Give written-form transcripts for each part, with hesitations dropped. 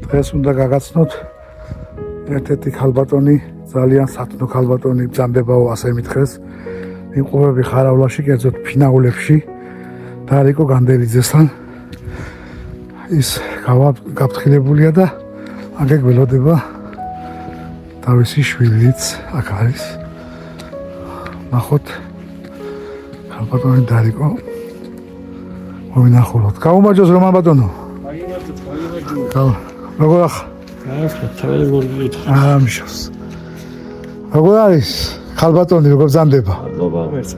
დღეს უნდა გაგაცნოთ ერთ-ერთი ქალბატონი, ძალიან სათნო ქალბატონი ბრძანდებაო, ასე მითხრეს. მიყურები ხარავლაში, კერძოდ ფინაულებში დარიკო განდელიძესთან. ის გაფრთხილებულია და აგეგ ველოდება თავისი შვილიც აქ არის. ნახოთ ქალბატონი დარიკო. მომინახულოთ. გაუმარჯოს რომან ბატონო. როგორ ახ? ამიშოს. როგორ არის? ქალბატონი როგორ ბრძანდება? მადლობა მერც,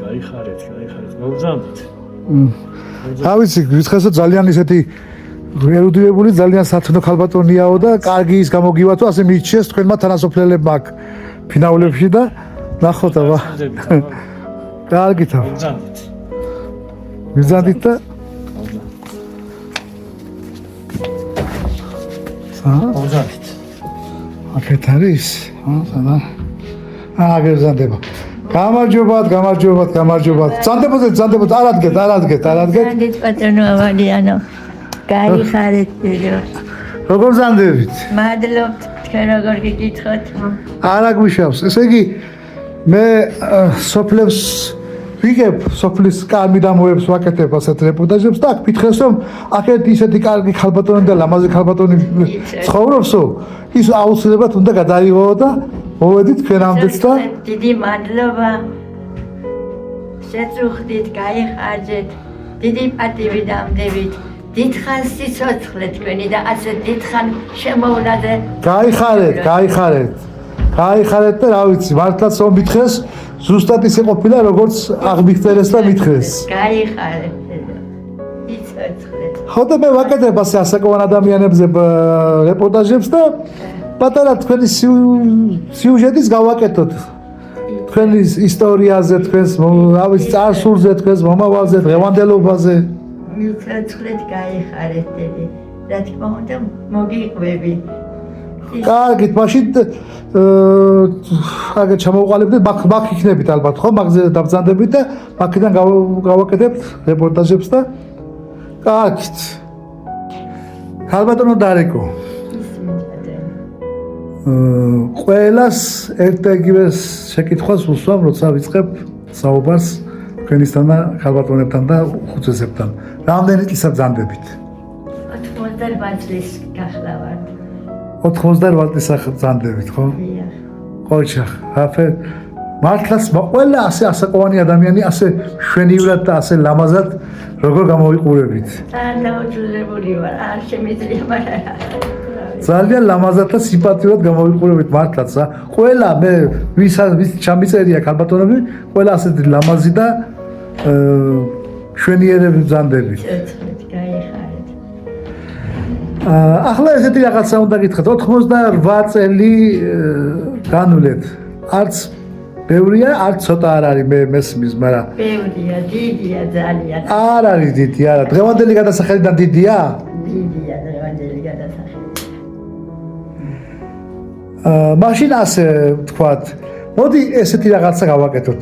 გაიხარეთ. მოგბრძანდით. რა ვიცი, ვიცხესო ძალიან ისეთი ერუდირებული, ძალიან სათნო ქალბატონიაო და კარგი ის გამოგივათო, ასე მიიჩნიეს თქვენმა თანასოფლელებმა აქ ფინაულებში და ნახოთ აბა. კარგით აბა. მიბრძანდით და მოგბრძანდით. აქეთ არის? სადა? აგერ ბრძანდება. გამარჯობათ. ბრძანდებოდეთ, არ ადგეთ. ბრძანდით ბატონო ავალიანო. გაიხარეთ ბიჭო. როგორ ბრძანდებით? მადლობთ, თქვენ როგორ გიკითხოთ? არ აგვიშავს. ესე იგი მე სოფლებს ვიგებ, სოფლის კარმიდამოებს ვაკეთებ ასეთ რეპორტაჟებს და აქ მითხრეს რომ აქეთ ისეთი კარგი ქალბატონი და ლამაზი ქალბატონი ცხოვრობსო, ის აუცილებლად უნდა გადაიღო და მოვედით თქვენამდეც და დიდი მადლობა. შეწუხდით, გაიხარჯეთ. დიდი პატივი დამდებით. დიდხანს სიცოცხლე თქვენი და ასე დიდხან შემოვლაზე. გაიხარეთ და რა ვიცი, მართლაც რომ მითხრეს, ზუსტად ისე ყოფილა, როგორც აღმიხწერეს და მითხრეს. გაიხარეთ. სიცოცხლე. ხო და მე ვაკეთებ ასე ასაკოვან ადამიანებზე რეპორტაჟებს და პატარა თქვენი სიუჟეტის გავაკეთოთ. თქვენი ისტორიაზე, თქვენს რა ვიცი, წარსულზე, თქვენს მომავალზე, დღევანდელობაზე. სიცოცხლეთ გაიხარეთ დიდი. რა თქმა უნდა, მოგიყვები. კარგით, მაშინ აგერ ჩამოვყალიბდეთ, მაგ იქნებით ალბათ, ხო? მაგზე დაბრძანდებით და მაგიდან გავაკეთებთ რეპორტაჟებს და კარგით. ქალბატონო დარიკო. ყველას ერთ-იგივე შეკითხვას უსვამ, როცა ვიწყებ საუბარს თქვენისთან და ქალბატონებთან და ხუცესებთან. რამდენი წლისა ბრძანდებით? 88 წლის გახლავართ. 88 წლისა ბრძანდებით, ხო? ყოჩახ, რაფერ მართლაც ყველა ასე ასაკოვანი ადამიანი ასე შვენივრად და ასე ლამაზად როგორ გამოვიყურებით? დაუძლებული ვარ, არ შემიძლია, მაგრამ ძალიან ლამაზად და სიმპათიურად გამოვიყურებით მართლაც. ყველა მე ვის ჩამიწერია ქალბატონები, ყველა ასეთი ლამაზი და შვენიერები ბრძანდებით. გაიხარეთ. ახლა ესეთი რაღაცა უნდა გითხრათ, 88 წელი განვლეთ. არც ბევრია, არც ცოტა არ არის, მე მესმის, მაგრამ ბევრია, დიდია ძალიან. არ არის დიდი, არა. დღევანდელი გადასახედიდან დიდია? დიდია დღევანდელი გადასახედი. მაშინ ასე ვთქვათ, მოდი ესეთი რაღაცა გავაკეთოთ.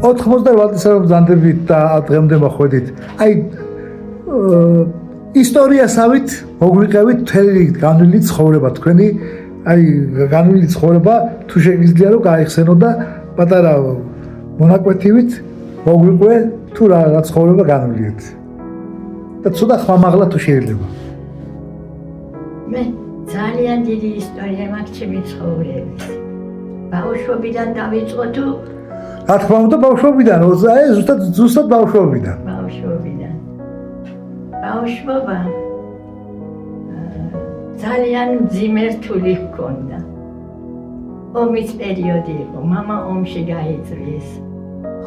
88 წელს ბრძანდებით და დღემდე მოხვედით. აი ისტორიასავით მოგვიყევით მთელი განვლილი ცხოვრება თქვენი, აი განვლილი ცხოვრება თუ შეგიძლია რომ გაიხსენო და პატარა მონაკვეთივით მოგვიყვე თუ რა ცხოვრება განვლიეთ. და ცოტა ხმამაღლა თუ შეიძლება. მე ძალიან დიდი ისტორია მაქვს ჩემი ცხოვრების. ბავშვობიდან დავიწყო თუ რა თქმა უნდა ბავშვობიდან, ზუსტად ბავშვობიდან. ბავშვობა ძალიან მძიმე რთული ჰქონდა. ომის პერიოდი იყო, მამა ომში გაიწვიეს.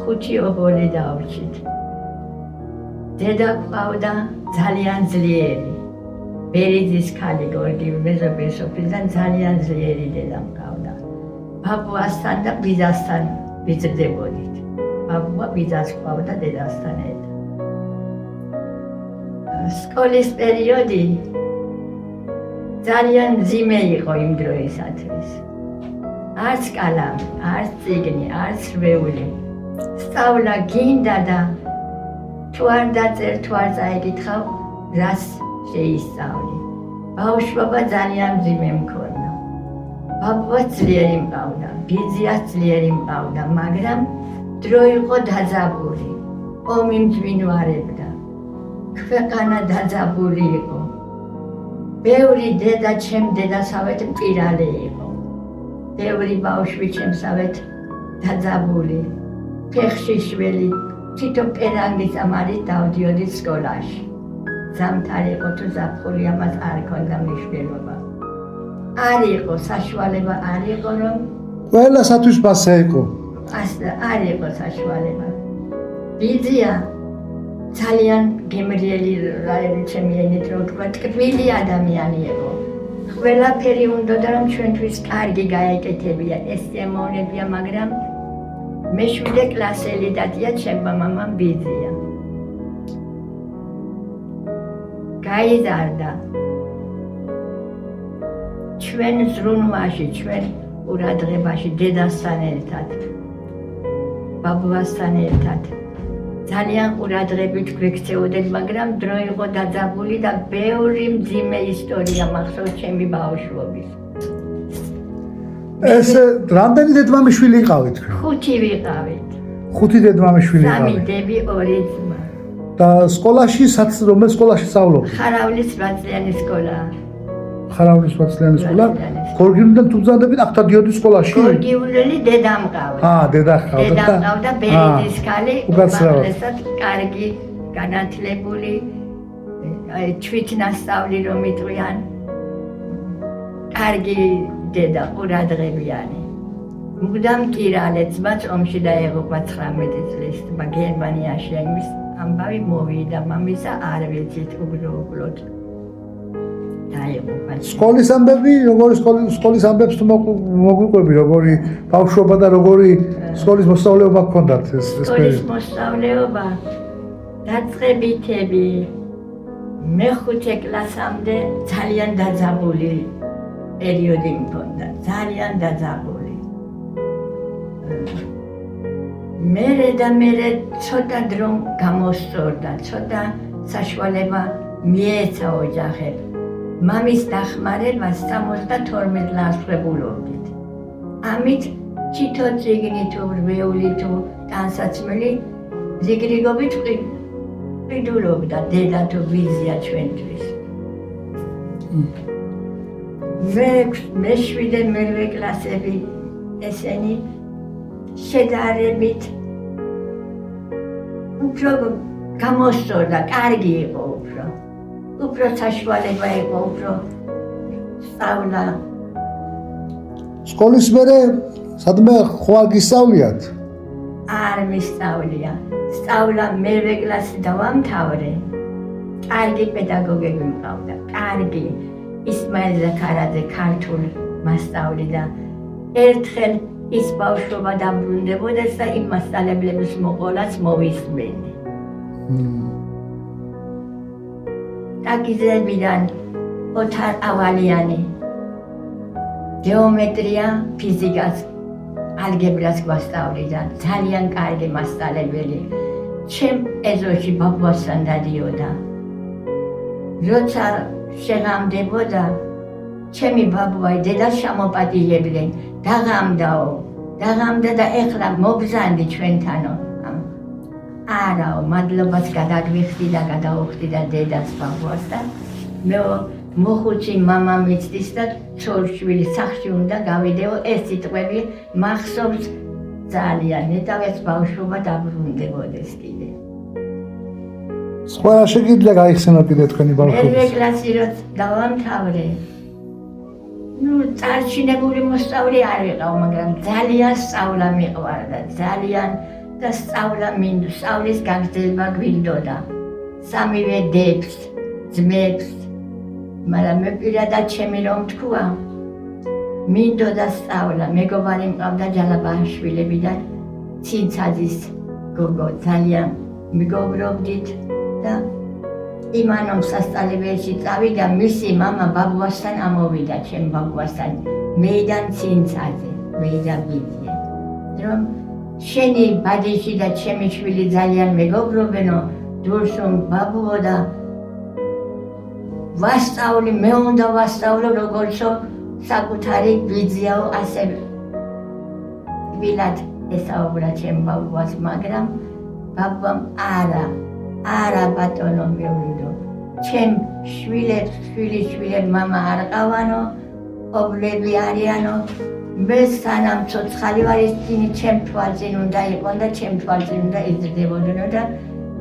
5 ოღონდ დავრჩით. დედა ყავდა ძალიან ძლიერი. ბერიძის ქალი გორგი მეზობესოფლიდან ძალიან ძლიერი დედა მყავდა. ბაბუასთან და ბიძასთან ვიზრდებოდით. ბაბუა ბიძას ყავდა დედასთან ერთად. სკოლის პერიოდი ძალიან მძიმე იყო იმ დროისათვის. არც კალამი, არც წიგნი, არც რვეული. სწავლა გინდა და თუ არ დაწერ, თუ არ წაიკითხავ, რას შეისწავლი. ბავშვობა ძალიან მძიმე მქონდა. ბაბუა ძლიერი მყავდა, ბიძიაც ძლიერი მყავდა, მაგრამ დრო იყო დაძაბული. ომი მძვინვარებდა. ქვეყანა დაძაბული იყო. ბევრი დედა ჩემ დედასავეთ მპირალი იყო. ბევრი ბავშვი ჩემსავეთ დაძაბული. ფეხში შველი თითო პერანგის ამარით დავდიოდი სკოლაში. ზამთარი იყო თუ ზაფხული ამას არ ქონდა მნიშვნელობა. არ იყო საშუალება, არ იყო რომ ყველასათვის მასე იყო. არ იყო საშუალება. ბიძია ძალიან გემრიელი ჩემი ენით რომ თქვა, ტკბილი ადამიანი იყო. ყველაფერი უნდოდა რომ ჩვენთვის კარგი გაეკეთებია, ეს ემოვნებია, მაგრამ მეშვიდე კლასელი დადია ჩემმა მამამ ბიძია. გაიზარდა ჩვენ ზრუნვაში, ჩვენ ყურადღებაში დედასთან ერთად, ბაბუასთან ერთად. ძალიან ყურადღებით გვექცეოდეთ, მაგრამ დრო იყო დაძაბული და ბევრი მძიმე ისტორია მახსოვს ჩემი ბავშვობის. ეს რამდენი დედმამიშვილი იყავით? 5 ვიყავით. 5 დედმამიშვილი 3 იყავით. დები, 2 ძმა. და სკოლაში რომელ სკოლაში სწავლობთ? ხარავლის 8-წლიანი სკოლა. ხარავლის 8-წლიანი სკოლა. გორგიულიდან თუ ბრძანდებით აქ დადიოდი სკოლაში? გორგიულელი დედა მყავდა. დედა ჰყავდა. დედა მყავდა ბერიძის ქალი, უკაცრავად. უპირატესად კარგი განათლებული, თვით ნასწავლი რომ იტყვიან. კარგი დედა, ყურადღებიანი. მუდამ კირალე ძმაც ომში დაეღუპა 19 წლის, გერმანიაში იმის ამბავი მოვიდა მამისა, არ ვიცით უბრალოდ. დაეღუპა. სკოლის ამბები, როგორი სკოლის ამბებს თუ მოგვიყვები, როგორი ბავშვობა და როგორი სკოლის მოსწავლეობა გქონდათ ეს სკოლის მოსწავლეობა დაწყებითები მეხუთე კლასამდე ძალიან დაძაბული პერიოდი მქონდა, ძალიან დაძაბული. მერე ცოტა დრო გამოსწორდა, ცოტა საშუალება მიეცა ოჯახებს. მამის დახმარებას 72 ლარს ვებულობდით. ამით თითო წიგნი თუ რვეული თუ ტანსაცმელი ზიგრიგობით ყიდულობდა დედა თუ ბიძია ჩვენთვის. მეშვიდე მერვე კლასები ესენი შედარებით უფრო გამოსწორდა, კარგი იყო უფრო საშუალება იყო, უფრო სწავლა. სკოლის მერე სადმე ხო არ გისწავლიათ? არ მისწავლია. სწავლა მერვე კლასი დავამთავრე. კარგი პედაგოგები მყავდა, კარგი. ისმაილ ზაქარაძე ქართული მასწავლი და ერთხელ ის ბავშვობა დაბრუნდებოდეს და იმ მასწავლებლების მოყოლას მოვისმენდი. დაგიზრებიდან ოთარ ავალიანი გეომეტრია, ფიზიკას, ალგებრას გვასწავლიდა, ძალიან კარგი მასწავლებელი. ჩემ ეზოში ბაბუასთან დადიოდა. როცა შეღამდებოდა, ჩემი ბაბუაი დედას ჩამოპატიებდნენ, დაღამდა და ეხლა მობზანდი ჩვენთანო. არაო, მადლობას გადაგვიხდი და გადაუხდი და დედას ბაბუას და მე მოხუცი მამა მიცდის და ცოლ-შვილი სახლში უნდა გავიდეო, ეს სიტყვები მახსოვს ძალიან, ნეტავეს ბავშვობა დაბრუნდებოდეს კიდე. სხვა რა შეგიძლია გაიხსენოთ კიდე თქვენი ბავშვობა? მერვე კლასი რო დავამთავრე, წარჩინებული მოსწავლე არ ვიყავ, მაგრამ ძალიან სწავლა მიყვარდა, ძალიან და სწავლის გაგრძელება გვინდოდა. სამივე დებს, ძმებს, მაგრამ მე პირადად ჩემი რომ თქვა, მინდოდა სწავლა. მეგობარი მყავდა ჯალაბაშვილებიდან, ცინცაძის გოგო, ძალიან მეგობრობდით და იმანომ სასწავლებელში წავიდა, მისი მამა ბაბუასთან ამოვიდა, ჩემ ბაბუასთან, მეიდან ცინცაძე, მეიდან ბიძია. რომ შენი ბადიში და ჩემი შვილი ძალიან მეგობრობენო, დურსუმ ბაბუო და ვასწავლი, მე უნდა ვასწავლო როგორცო საკუთარი ვიზიაო ასე ვილად ესაუბრა ჩემ ბაბუას, მაგრამ ბაბუამ არა ბატონო მივიდო. ჩემ შვილიშვილებ მამა არ ყავანო, ობლები არიანო, მე სანამ ცოცხალი ვარ ისინი ჩემ თვალწინ უნდა იყვონ და ჩემ თვალწინ უნდა იზრდებოდნო და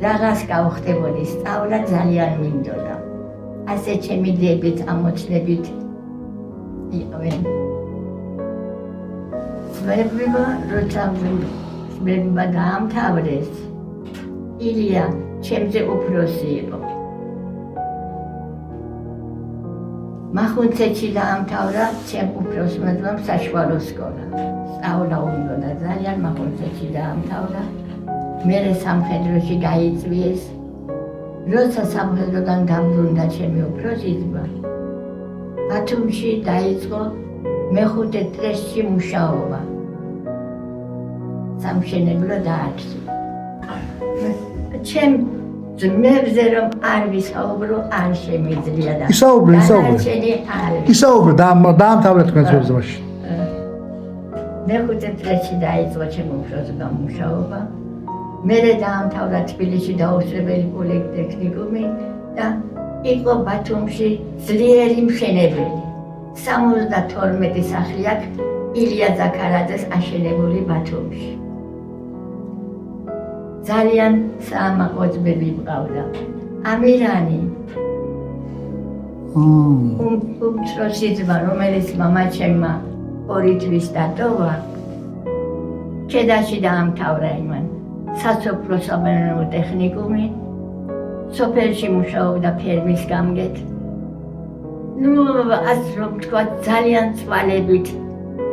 რაღაც გავხდებოდი, სწავლა ძალიან მინდოდა. ასე ჩემი დებით ამოცნებით იყვენ. როცა დაამთავრეს, ილია ჩემზე უფროსი იყო. მახუნცეთში დაამთავრა ჩემ უფროსმა ძმამ საშუალო სკოლა. სწავლა უნდა ძალიან მახუნცეთში დაამთავრა. მერე სამხედროში გაიწვიეს. როცა სამხედროდან დაბრუნდა ჩემი უფროსი ძმა, ბათუმში დაიწყო მეხუთე წრეში მუშაობა. სამშენებლო დაარსი. ჩემ ძმებზე რომ არ ვისაუბრო, არ შემიძლია და ისაუბრე დაამთავრე თქვენ ძმაში. მეხუთე წრეში დაიწყო ჩემ უფროსმა მუშაობა. მერე დაამთავრა თბილისში დაუსწრებელი პოლიტექნიკუმი და იყო ბათუმში ძლიერი მშენებელი. 72 სახლი აქვს ილია ზაქარაძეს აშენებული ბათუმში. ძალიან საამაყო ძმები მყავდა. ამირანი უმცროსი ძმა, რომელიც მამაჩემმა 2 თვის დატოვა, ქედაში დაამთავრა იმან სასოფლო სამეურნეო ტექნიკუმი, სოფელში მუშაობდა ფერმის გამგედ. ასე რომ თქვა, ძალიან წვალებით,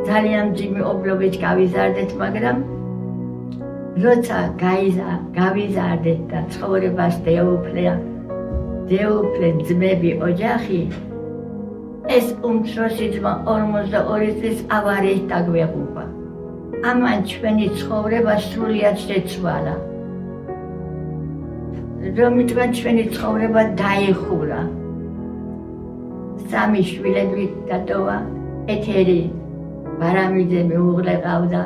ძალიან მძიმე ობლობით გავიზარდეთ, მაგრამ როცა გავიზარდეთ და ცხოვრებას დეუფლე ძმები ოჯახი, ეს უმცროსი ძმა 42 წლის ავარიით დაგვეღუპა. ამან ჩვენი ცხოვრება სრულიად შეცვალა. რომ ითქვა ჩვენი ცხოვრება დაიხურა. 3 შვილები დატოვა, ეთერი ბარამიძე მეუღლე ყავდა.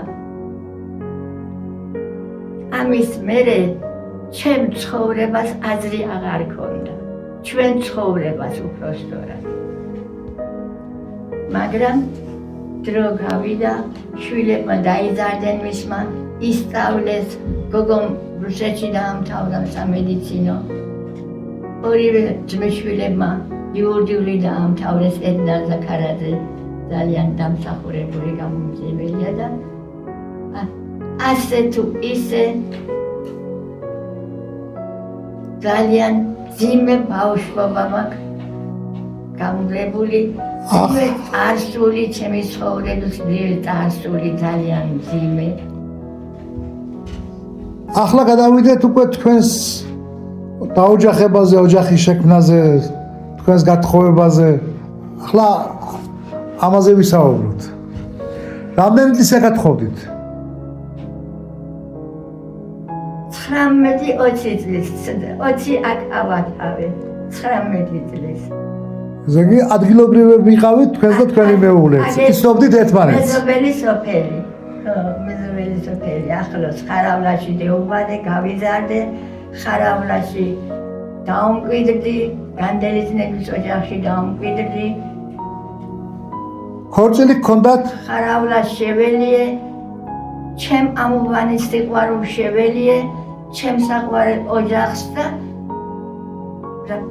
ამის მერე ჩემ ცხოვრებას აზრი აღარ ქონდა. ჩვენ ცხოვრებას უпростоრად. მაგრამ დრო გავიდა, შვილებმა დაიზარდნენ მისმა, ისწავლეს, გოგომ რუსეთში დაამთავრა სამედიცინო. ორივე ძმისშვილებმა იურიდიული დაამთავრეს, ედნა ზაქარაძე ძალიან დამსახურებული გამომძიებელია და ასე თუ ისე ძალიან ძიმე ბავშვობა მაქვს გამგრებული. წარსული ჩემი ცხოვრების წარსული ძალიან მძიმე. ახლა გადავიდეთ უკვე თქვენს დაოჯახებაზე, ოჯახის შექმნაზე, თქვენს გათხოვებაზე. ახლა ამაზე ვისაუბროთ. რამდენი წლის ეკითხავდით? 19-20 წლის, 20 აქ ავათავე, 19 წლის. ზოგი ადგილობრივები ვიყავით თქვენს და თქვენი მეუღლეც. იცნობდით ერთმანეთს? მეზობელი სოფელი. მეზობელი სოფელი. ახლოს ხარავლაში დეუბადე, გავიზარდე, ხარავლაში დაუმკვიდრდი, განდელიძნების ოჯახში დაუმკვიდრდი. ქორწილი გქონდათ? ხარავლას შეველიე, ჩემ ამოვანის სიყვარულ შეველიე, ჩემ საყვარელ ოჯახს და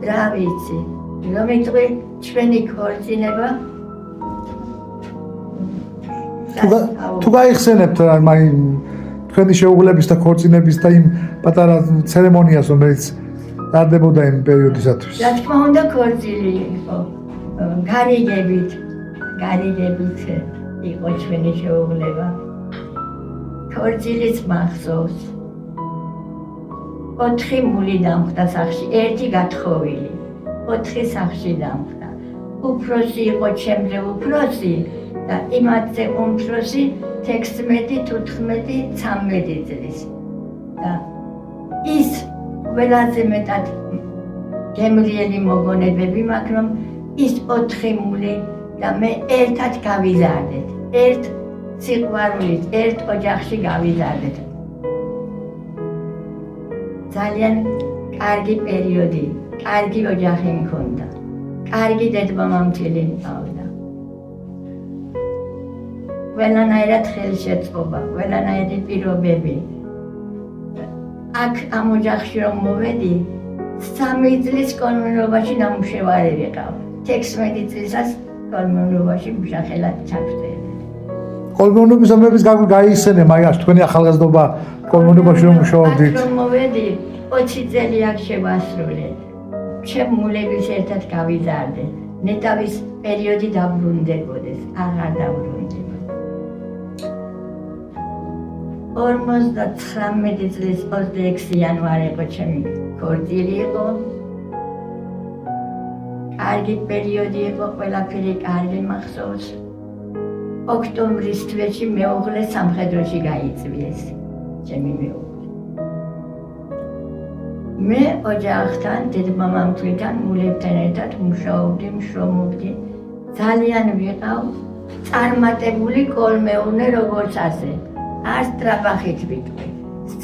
რა ვიცი, რომ იტყვი ჩვენი ქორწინება თუ გაიხსენებთ თქვენი შეუღლების და ქორწინების და იმ პატარა ცერემონიას, რომელიც ტარდებოდა იმ პერიოდისათვის. რა თქმა უნდა ქორწილი იყო, გარიგებით იყო ჩვენი შეუღლება. ქორწილიც მახსოვს. 4 მული დამხდა სახლში, 1 გათხოვილი. 4 სახლში დამხდა. უფროსი იყო ჩემზე უფროსი და იმათზე უმცროსი 16, 14, 13 წლის. და ის ყველაზე მეტად გემრიელი მოგონებები მაქვს, რომ ის 4 მული და მე ერთად გავიზარდეთ. ერთ სიყვარულით, ერთ ოჯახში გავიზარდეთ. ძალიან კარგი პერიოდი, კარგი ოჯახი მქონდა. კარგი დედმამამთილი მყავდა. ყველანაირად ხელშეწყობა, ყველანაირი პირობები. აქ ამ ოჯახში რომ მოვედი, 3 წლის კოლმეურობაში ნამუშევარი ვიყავ. 16 წლისას კოლმეურობაში მუშახელად ჩავწერდი. კოლმეურობის ამბების გაიხსენე მაგას თქვენი ახალგაზრდობა კოლმეურობაში რომ მუშაობდით. აქ რომ მოვედი, 20 წელი აქ შევასრულე. ჩემ მულების ერთად გავიზარდე. ნეტავის პერიოდი დაბრუნდებოდეს, აღარ დაბრუნდება. 59 წლის 26 იანვარი იყო ჩემი ქორწილი იყო. კარგი პერიოდი იყო, ყველაფერი კარგი მახსოვს. ოქტომბრის თვეში მეუღლე სამხედროში გაიწვიეს. ჩემი მეუღლე. მე ოჯახთან, დედმამამთვილთან, მულებთან ერთად მუშაობდი, მშრომობდი. ძალიან ვიყავ წარმატებული კოლმეურნე როგორც ასე. არ სტრაბახით ვიტყვი.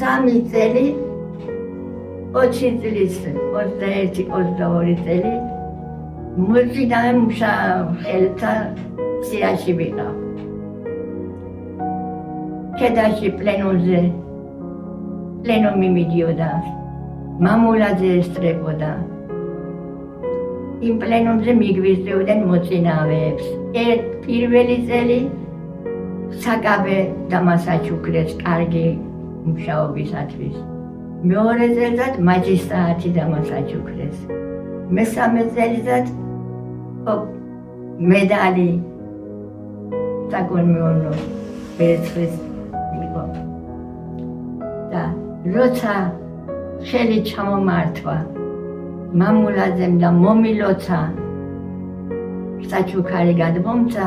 3 წელი 20 წლის 21-22 წელი მუზიკალურ მუშაობელთა სიაში ვიყავ. ქედაში პლენუმი მიდიოდა. მამულაძე ესწრებოდა. იმ პლენუმზე მიგვიზრდებოდნენ მოწინავეებს. პირველი წელი საკაბე დამასაჩუქრეს კარგი მუშაობისათვის. მეორე წელსაც მაჯისტრატი დამასაჩუქრეს. მესამე წელსაც მედალი საკოლმეურნო ვერცხლის იყო. და როცა ხელი ჩამომართვა მამულაძემ და მომილოცა საჩუქარი გადმომცა,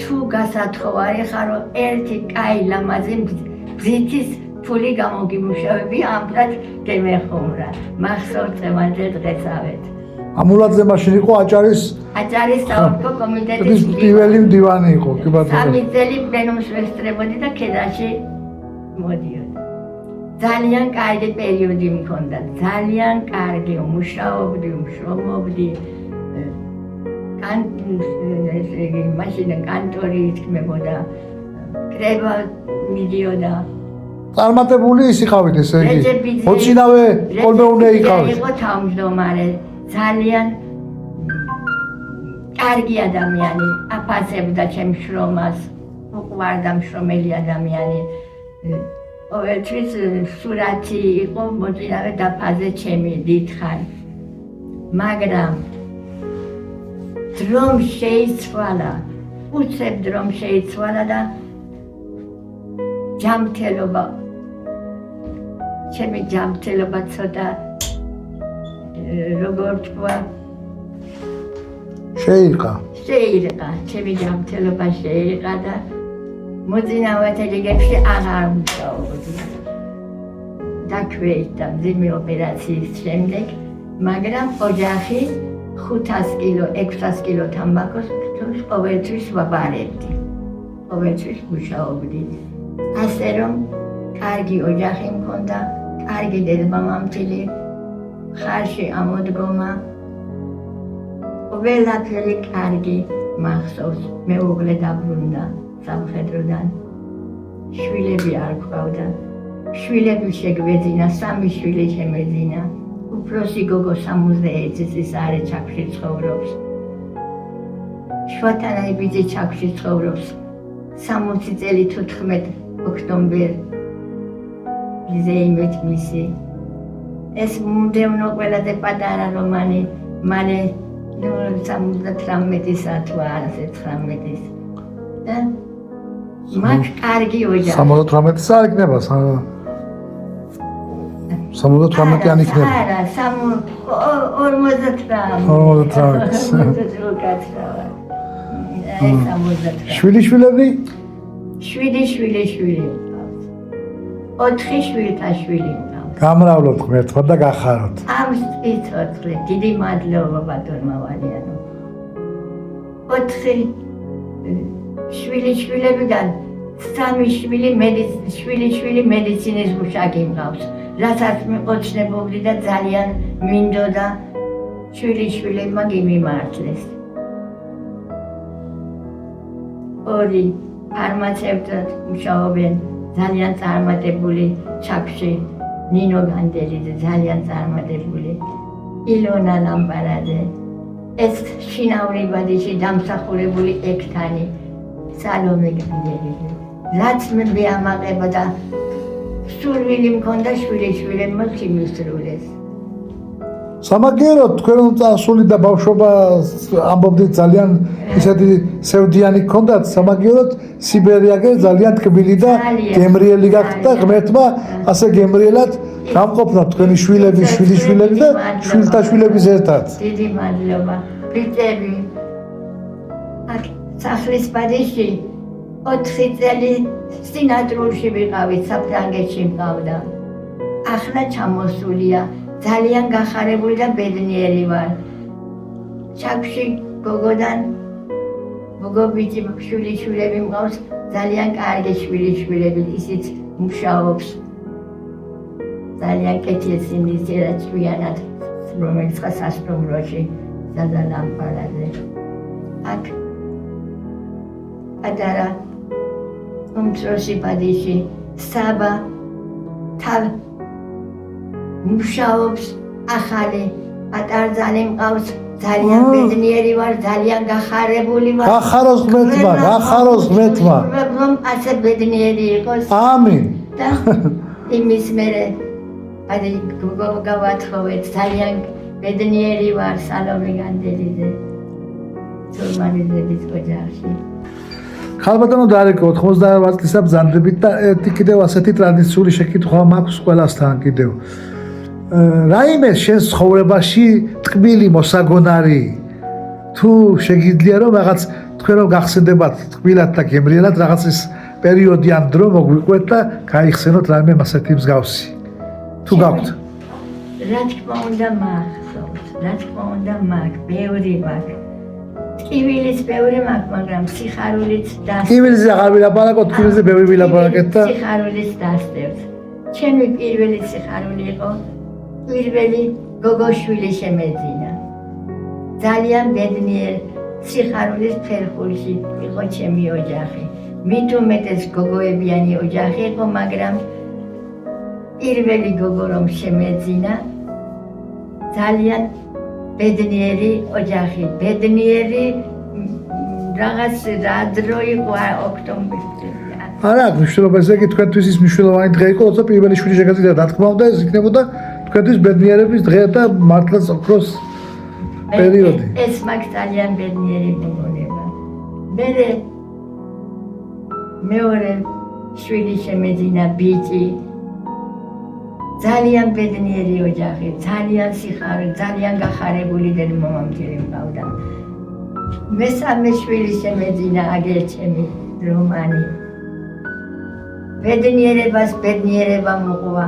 თუ გასათხოვარი ხარო ერთი კაი ლამაზი ბზითის ფული გამოგიმუშავები ამბრად გემეხუმრა. მახსოვს მანდ დღესავეთ. ამულაძე მაშინ იყო აჭარის საოლქო კომიტეტის პირველი მდივანი იყო, კი ბატონო. 3 წელი პლენუმს ვესწრებოდი და ქედაში მოდიოდი. ძალიან კარგი პერიოდი მქონდა, ძალიან კარგი, მუშაობდი, მშრომობდი. მაშინ კანტორი იქმებოდა, კრება მიდიოდა. წარმატებული ის იყავით, ესე იგი. მოწინავე კოლმეურნე იყავით. იყო თავმჯდომარე, ძალიან კარგი ადამიანი, აფასებდა ჩემ შრომას, უყვარდა მშრომელი ადამიანი. ყოველთვის სურათი იყო მოწინავე დაფაზე ჩემი დიდხანი. მაგრამ დრომ შეიცვალა, უცებ დრომ შეიცვალა და ჯამთელობა, ჩემი ჯამთელობა ცოტა როგორ თქვა, შეირყა, ჩემი ჯამთელობა შეირყა და მოწინავეთა რიგებში აღარ მუშაობდი. დაქვეითდა მძიმე ოპერაციის შემდეგ, მაგრამ ოჯახი 500 კილო, 600 კილო თამბაქოს ყოველთვის ვაბარებდი. ყოველთვის მუშაობდი. ასე რომ კარგი ოჯახი მქონდა, კარგი დედმამამთილი, ხარში ამოდგომა. ყველაფერი კარგი მახსოვს. მეუღლე დაბრუნდა სამხედროდან. შვილები არ გვყავდა. შვილები შეგვეძინა, 3 შვილი შემეძინა. უფროსი გოგო 61 წლის არის ჩაქვში ცხოვრობს. შვათანაი ბიძი ჩაქვში ცხოვრობს. 60 წელი 14 ოქტომბერ ზეიმეთ მისი. ეს მომდევნო ყველაზე პატარა რომანი, მალე 78-ისა თუ არა 19-ის. და მათ კარგი ოჯახი. 78-ისა არ იქნება, 78-იანი იქნება. არა, 48. შვილიშვილები? 7 შვილი მყავს. 4 შვილთაშვილი მყავს. გამრავლოთ ღმერთმა და გახაროთ. ამ სიცოცხლე დიდი მადლობა ბატონმა ვალიანო. 4 შვილიშვილებიდან 3 შვილი მედიცინის მუშაკი მყავს. რასაც მიყოჩნებოდი და ძალიან მინდოდა შვილიშვილებმა გიმიმართლეს. 2 ფარმაცევტად მუშაობენ ძალიან წარმატებული ჩაქში ნინო განდელიძე ძალიან წარმატებული ილონა ლამპარაძე ეს შინაურებადში დამსახურებული ექთანი სალომე განდელიძე რაც მე ამაყება და სურვილი მქონდა შვილიშვილებმა ხიმისრულეს სამაგიეროდ თქვენ წარსული და ბავშვობა ამბობდით ძალიან ისეთი სევდიანი გქონდათ სამაგიეროდ სიბერიაგე ძალიან თკბილი და გემრიელი გაქვთ და ღმერთმა ასე გემრიელად გამყოფნათ თქვენი შვილები, შვილიშვილები და შვილთაშვილების ერთად. დიდი მადლობა. ბიჭები აქ სახლის ბადიში 4 წელი სინატრულში ვიყავით, საფრანგეთში მყავდა. ახლა ჩამოსულია ძალიან გახარებული და ბედნიერი ვარ. ჩაქში გოგო ბიჭი შვილიშვილები მყავს, ძალიან კარგი შვილიშვილები, ისიც მუშაობს. ძალიან კეთილსინდისი და ჭვიანად, რომელიც სასტუმროში ზადა ლამპარაძე. აქ პატარა უმცროსი ბადიში საბა თავ მუშაობს ახალი პატარძალი მყავს ძალიან ბედნიერი ვარ ძალიან გახარებული ვარ გახაროს ღმერთმა რომ ასე ბედნიერი იყოს ამინ და იმის მერე აი გავათხოვეთ ძალიან ბედნიერი ვარ სალომე განდელიძე თორმანიძების ოჯახში ხალბატონო დარეკო 98 წლისა ბრძანდებით და ერთი კიდევ ასეთი ტრადიციული შეკითხვა მაქვს ყველასთან კიდევ რაიმე შენ ცხოვრებაში ტკბილი მოსაგონარი თუ შეგიძლია რომ რაღაც თქვენ რომ გახსენდებათ ტკბილად და გემრიელად რაღაც ის პერიოდი ან დრო მოგვიყვეთ და გაიხსენოთ რაიმე ასეთი მსგავსი თუ გაქვთ რა თქმა უნდა მახსოვს რა თქმა უნდა მაქვს ბევრი მაქვს ტკივილის ბევრი მაქვს მაგრამ სიხარულიც დასწევს ტკივილის აღარ ვილაპარაკოთ ტკივილზე ბევრი ვილაპარაკეთ და სიხარულიც დასწევს ჩემი პირველი სიხარული იყო პირველი გოგოშვილი შემეძინა. ძალიან ბედნიერი სიხარულის ფერხულში იყო ჩემი ოჯახი. მით უმეტეს გოგოებიანი ოჯახი იყო, მაგრამ პირველი გოგო რომ შემეძინა ძალიან ბედნიერი ოჯახი. ბედნიერი რაღაც რა დრო იყო ოქტომბერში. არა, მნიშვნელობა ესე იგი თქვენთვის ის მნიშვნელოვანი დღე იყო, როცა პირველი შვილი შეგაძლინა, რა თქმა უნდა, ეს იქნებოდა თქვენთვის ბედნიერების დღე და მართლაც ოქროს პერიოდი. ეს მაქვს ძალიან ბედნიერი მოგონება. მეორე შვილი შემეძინა ბიჭი. ძალიან ბედნიერი ოჯახი, ძალიან სიხარული, ძალიან გახარებული დედმამამთილი მყავდა. მესამე შვილი შემეძინა აგერ ჩემი რომანი. ბედნიერებას ბედნიერება მოყვა.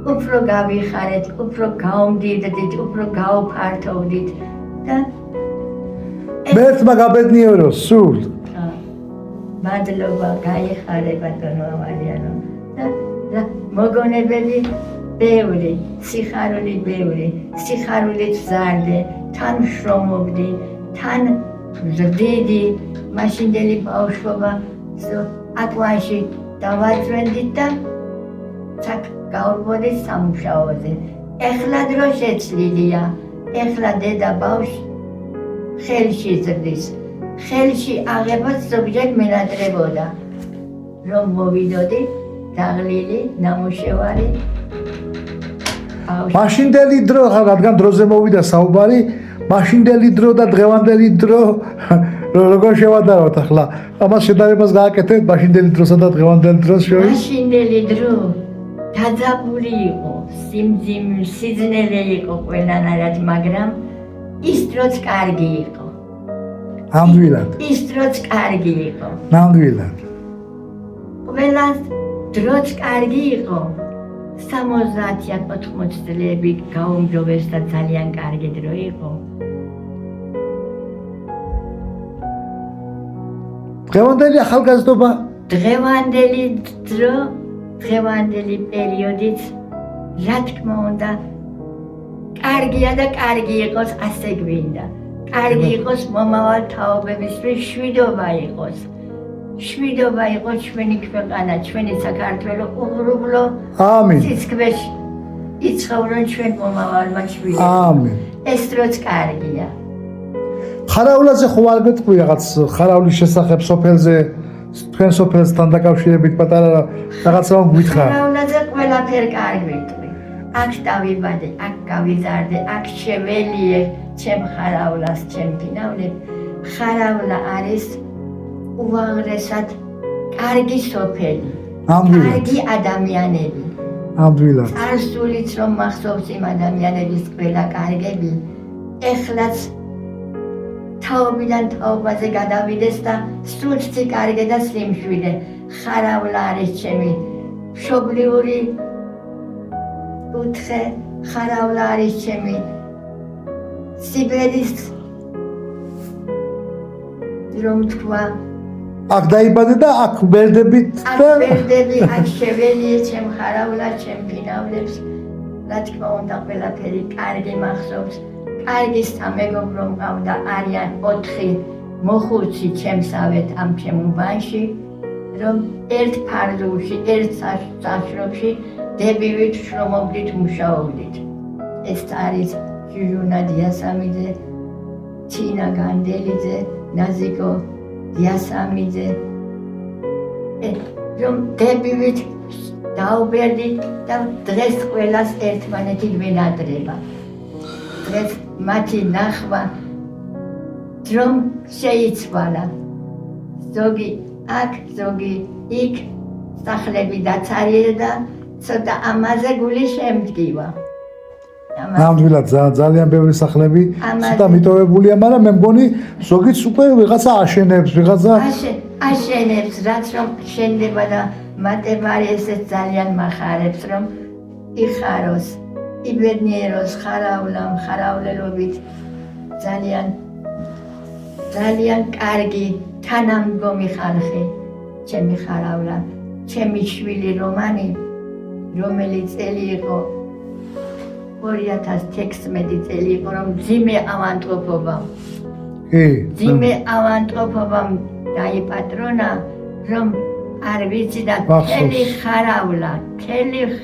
უფრო გავიხარეთ, უფრო გავმდიდრდით, უფრო გავფართოვდით და მერთმა გაბედნიეროს სულ. მადლობა, გაიხარე ბატონო ვალიანო. და მოგონებები ბევრი, სიხარული ბევრი, სიხარულით ვზარდე, თან ვშრომობდი, თან ვზრდიდი, მაშინდელი ბავშვობა აკვანში დავაძვენდით და ჩაკ გავბოდი სამუშაოზე. ეხლა დრო შეცვლილია, ეხლა დედა ბავშვი ხელში ზრდის. ხელში აღებას ზოგჯერ მენატრებოდა. რომ მოვიდოდი, დაღლილი, ნამუშევარი. მაშინდელი დრო, რადგან დროზე მოვიდა საუბარი, მაშინდელი დრო და დღევანდელი დრო როგორ შევადარავთ ახლა? ამას შედარებას გააკეთეთ მაშინდელი დროსა და დღევანდელი დროს შორის? მაშინდელი დრო დაძაბული იყო, სიძნელე იყო ყველანაირად, მაგრამ ის დროც კარგი იყო. ნამდვილად. ის დროც კარგი იყო. ნამდვილად. ყველა დროც კარგი იყო. 70-80 წლები გაუმჯობეს და ძალიან კარგი დრო იყო. დღევანდელი ახალგაზრდობა დღევანდელი დრო, დღევანდელი პერიოდიც, რა თქმა უნდა, კარგია და კარგი იყოს ასე გვინდა. კარგი იყოს მომავალ თაობებისთვის, შვიდობა იყოს. შვიდობა იყოს ჩვენი ქვეყანა, ჩვენი საქართველო უღრუბლო ამინ სიცქბეში იცხოვრონ ჩვენ მომავალმა შვილებმა. ამინ ეს დროც კარგია. ხარავლაზე ხო არ გეტყვი რაღაც ხარავლის შესახებ სოფელზე თქვენ სოფელთან დაკავშირებით პატარა რაღაცა გვითხრა ხარავლაზე ყველაფერ კარგი ვიტყვი. აქ დავიბადე, აქ გავიზარდე, აქ შეველიე ჩემ ხაავლას, ჩემ ფინავლებ. ხარავლა არის უაღრესად კარგი სოფელი, ნამდვილად კარგი ადამიანები. ნამდვილად წარსულიც რომ მახსოვს იმ ადამიანების ყველა კარგები, ეხლაც თაობიდან თაობაზე გადავიდეს და სულც კარგი და სიმშვიდე. ხარავლა არის ჩემი მშობლიური კუთხე, ხარავლა არის ჩემი სიბერის რომ თქვა აქ დაიბადე და აქ ვერდებით აქ და ვერდები, აქ შეველიე ჩემ ხარავლა, ჩემ ფინავლებს. რა თქმა უნდა ყველაფერი კარგი მახსოვს. კარგი სამეგობრო მყავდა, არიან 4 მოხუცი ჩემსავეთ ამ ჩემ უბანში, რომ ერთ ფარდულში, ერთ საშრობში დებივით შრომობდით, მუშაობდით. ეს არის ჟუჟუნა დიასამიძე, თინა განდელიძე, ნაზიკო დიასამიძე. რომ დებივით დაუბერდით და დღეს ყველას ერთმანეთი გვენადრება. დღეს მათი ნახვა რომ შეიცვალა. ზოგი აქ, ზოგი იქ სახლები დაცარიე და ცოტა ამაზე გული შემდგივა. ნამდვილად ძალიან ბევრი სახლები ცოტა მიტოვებულია, მაგრამ მე მგონი ზოგიც უკვე ვიღაცა აშენებს, ვიღაცა აშენებს, რაც რომ შენდება და მატებარი ესეც ძალიან მახარებს, რომ იხაროს, იბედნიეროს ხარავლა, ხაავლელობით ძალიან კარგი თანამდგომი ხალხი, ჩემი ხარავლა, ჩემი შვილი რომანი, რომელიც წელი იყო 2016 წელი იყო, რომ ძიმე ავანტყოფობამ დაიპატრონა, რომ არ ვიცი და მთელი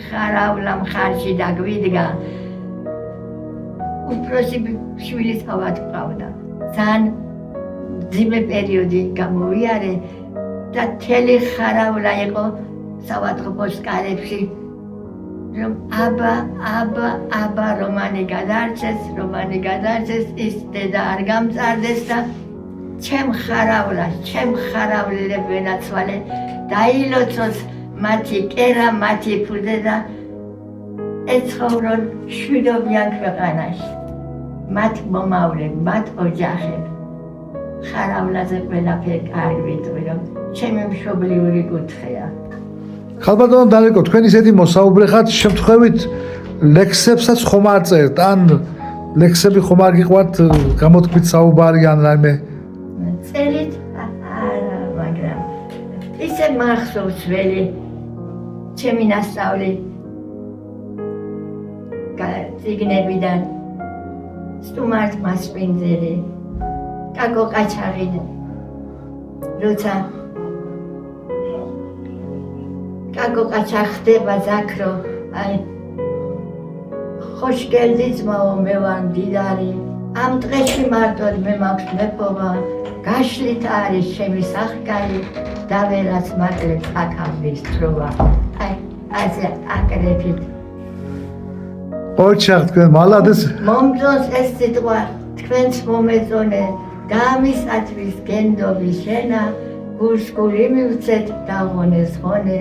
ხარავლა მხარში დაგვიდგა. უფროსი შვილის ავად ყავდა. ძალიან ძიმე პერიოდი გამოვიარე და მთელი ხარავლა იყო საავადმყოფოს კარებში, რომ აბა რომანი გადარჩეს, ის დედა არ გამწარდეს და ჩემ ხაავლელებ ვენაცვალე, დაილოცოს მათი კერა, მათი ფუძე და ეცხოვრონ შვიდობიან ქვეყანაში. მათ მომავლები, მათ ოჯახები. ხაავლაზე ყველაფერი კარგი ვიტყვი, რომ ჩემი მშობლიური კუთხეა. ხალბატონო დალეკო, თქვენ ისეთი მოსაუბრე ხართ, შემთხვევით ლექსებსაც ხომ არ წერთ, ან ლექსები ხომ არ გიყვართ გამოთქვით საუბარი ან რაიმე? წერით არა, მაგრამ ისე მახსოვს ველი ჩემი ნასწავლი წიგნებიდან სტუმართ მასპინძელი, კაკო ყაჩაღი, როცა კაკო ყაჩაღ ხდება ზაქრო, აი ხოშგელდი ძმაო, მე ვარ მდიდარი, ამ დღეში მარტოდ მე მაქვს მეფობა, გაშლით არის ჩემი სახკარი, დავერაც მატლებს აქამბის თროვა. აი ასე აკრეფით. ოჩახ თქვენ მალადეს მომწონს ეს სიტყვა, თქვენც მომეწონე, დამისათვის გენდობის შენა, გულსკული მივცეთ დაღონეს ხონე,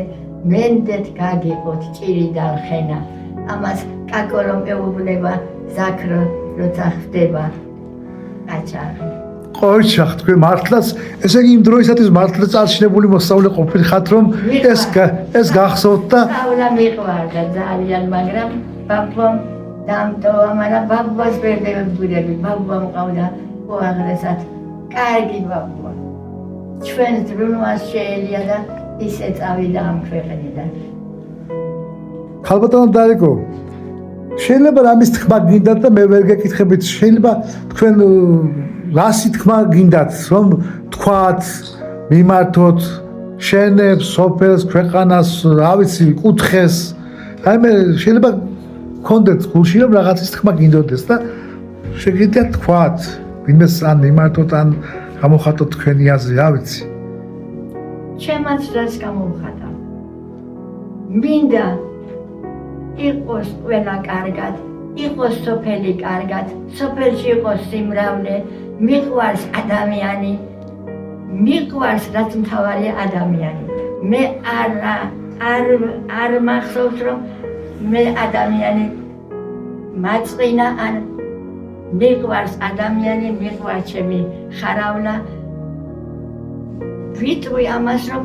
მენდეთ გაგიყოთ ჭირი და ხენა. ამას კაკო რომ ეუბნება ზაქრო, როცა ხდება ყაჩაღი. ყოჩახ თქვენ მართლაც ესე იგი იმ დროისათვის მართლაც წარჩინებული მოსწავლე ყოფილიყავთ რომ ეს გახსოვთ და სწავლა მიყვარდა ძალიან მაგრამ ბაბამ დამტოვა მაგრამ ბაბას ვერ დავებურები ბაბა მყავდა უაღრესად კარგი ბაბა ჩვენ დრუნვას შეელია და ისე წავიდა ამ ქვეყნიდან ხალბატონო დარიკო შეიძლება რამის თქმა გინდათ და მე ვერ გეკითხებით შეიძლება თქვენ რასი თქმა გინდათ რომ თქვათ მიმართოთ შენებს სოფელს ქვეყანას რა ვიცი კუთხეს აი მე შეიძლება გქონდეთ გულში რომ რაღაცის თქმა გინდოდეს და შეგიძლიათ თქვათ ვინმეს ან მიმართოთ ან გამოხატოთ თქვენი აზრი რა ვიცი ჩემაც რას გამოვხატა მინდა იყოს ყველა კარგად იყოს სოფელი კარგად სოფელში იყოს სიმრავლე მიყვარს ადამიანი მიყვარს რაც მთავარია ადამიანი მე არ მახსოვს რომ მე ადამიანი მაწყინა ან მიყვარს ადამიანი მიყვარს ჩემი ხარავლა ვიტყვი ამას რომ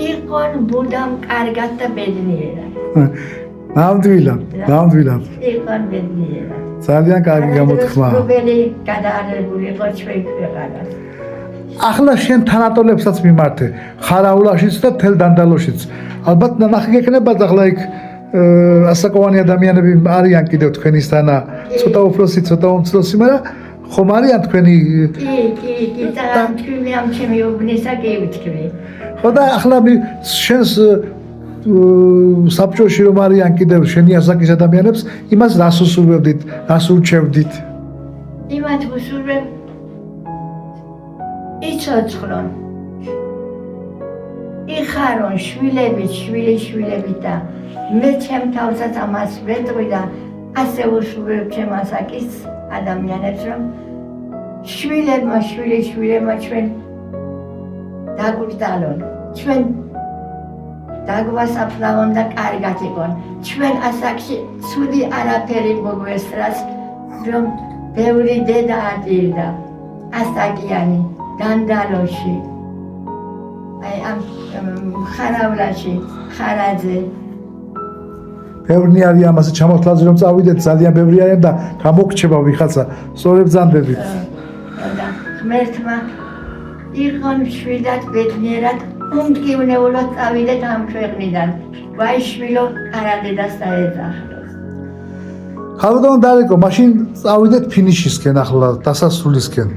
იყონ ბუდამ კარგად და ბედნიერად ნამდვილად იყონ ბედნიერად ძალიან კარგი გამოთქმა სოფელი გადაარებული იყო ჩვენ ქვეყანას ახლა შენ თანატოლებსაც მიმართე ხარავლაშიც და თელ დანდალოშიც ალბათ ნახი გექნება ახლა იქ ასაკოვანი ადამიანები არიან კიდევ თქვენისთანა ცოტა უფროსი ცოტა უმცროსი მაგრამ ხომ არიან თქვენი კი და თქვი ამ ჩემი უბნისა კი ვთქვი ხო და ახლა შენს საბჭოში რომ არიან კიდევ შენი ასაკის ადამიანებს იმას რას უსურვებდით რას ურჩევდით იმათ უსურვებ იცოცხლონ იხარონ შვილები და მე ჩემ თავსაც ამას ვეტყვი და ასე უსურვებ ჩემ ასაკის ადამიანებს რომ შვილებმა ჩვენ დაგვიტანონ ჩვენ დაგვასაფლავონ და კარგად იყონ ჩვენ ასაკში ცუდი არაფერი მოგვესწრას რომ ბევრი დედა ადირდა ასაკიანი დანდალოში აი ამ ხარავლაში ხარაძე ბევრი არის ამაზე ჩამოთვლაზე რომ წავიდეთ ძალიან ბევრი არიან და გამოგრჩება ვიხაცა სწორებ ბრძანდებით და ღმერთმა იყონ მშვიდად ბედნიერად უმტკივნეულოდ წავიდეთ ამ ქვეყნიდან ვაიშვილო არადედას დაეძახდოს ხალბატონო დარიკო მაშინ წავიდეთ ფინიშისკენ ახლა დასასრულისკენ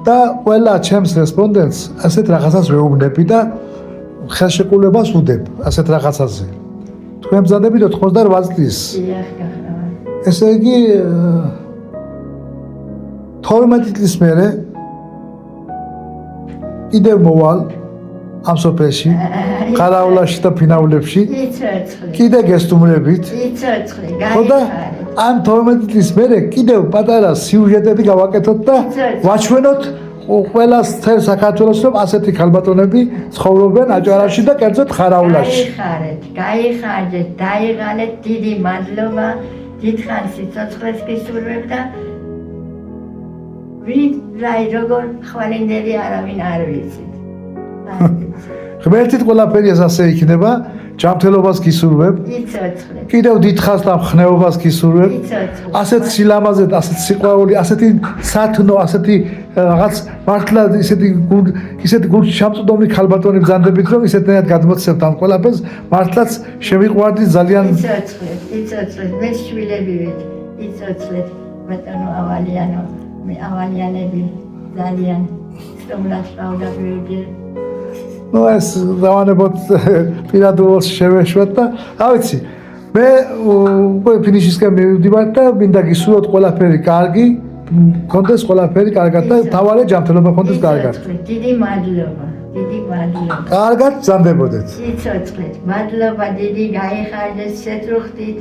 და ყველა ჩემს რესპონდენტს ასეთ რაღაცას ვეუბნები და ხელშეკრულებას ვუდებ ასეთ რაღაცაზე თქვენ ბრძანდებით 88 წლის ესე იგი 12 წლის მერე კიდევ მოვალ ამ სოფელში ხარავლაში და ფინავლებში კიდე გესტუმრებით ხო და ამ 12 წლის მერე კიდევ პატარა სიუჟეტები გავაკეთოთ და ვაჩვენოთ ყველა მთელ საქართველოს რომ ასეთი ხალბატონები ცხოვრობენ აჭარაში და კერძოდ ხარავლაში გაიხარეთ დაიღალეთ დიდი მადლობა დიდხანს სიცოცხლეს გისურვებ და ვინ როგორ ხვალინდელი არავინ არ ვიცით ღმერთით ყველაფერი ასე იქნება ჯანმრთელობას გისურვებ კიდევ დიდხანს და მხნეობას გისურვებ ასეთ სილამაზეთ ასეთ სიყვარული ასეთი სათნო ასეთი რაღაც მართლა ისეთი გულში ჩამწვდომი ხალბატონი ბრძანდებით რომ ისეთნაირად გადმოცემთ ამ ყველაფერს მართლაც შემიყვარდით ძალიან იცოცხლეთ მე შვილები ვით იცოცხლეთ ბატონო ავალიანო მე ავალიანები ძალიან სტუმრად ყავდა ვერგე ну ეს დავანებოთ პირადულს შევეშვათ და რა ვიცი მე უკვე ფინიშისკენ მივდივარ და მინდა გისურვოთ ყველაფერი კარგი კონდეს ყველაფერი კარგად და თავარი ჯანმრთელობა კონდეს კარგად დიდი მადლობა კარგად ბრძანდებოდეთ იცოცხლეთ მადლობა დიდი გაიხარჯეთ შეწუხდით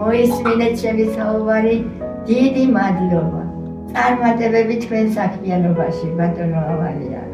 მოისმინეთ ჩემი საუბარი დიდი მადლობა წარმატებები თქვენ საქმიანობაში ბატონო ავალია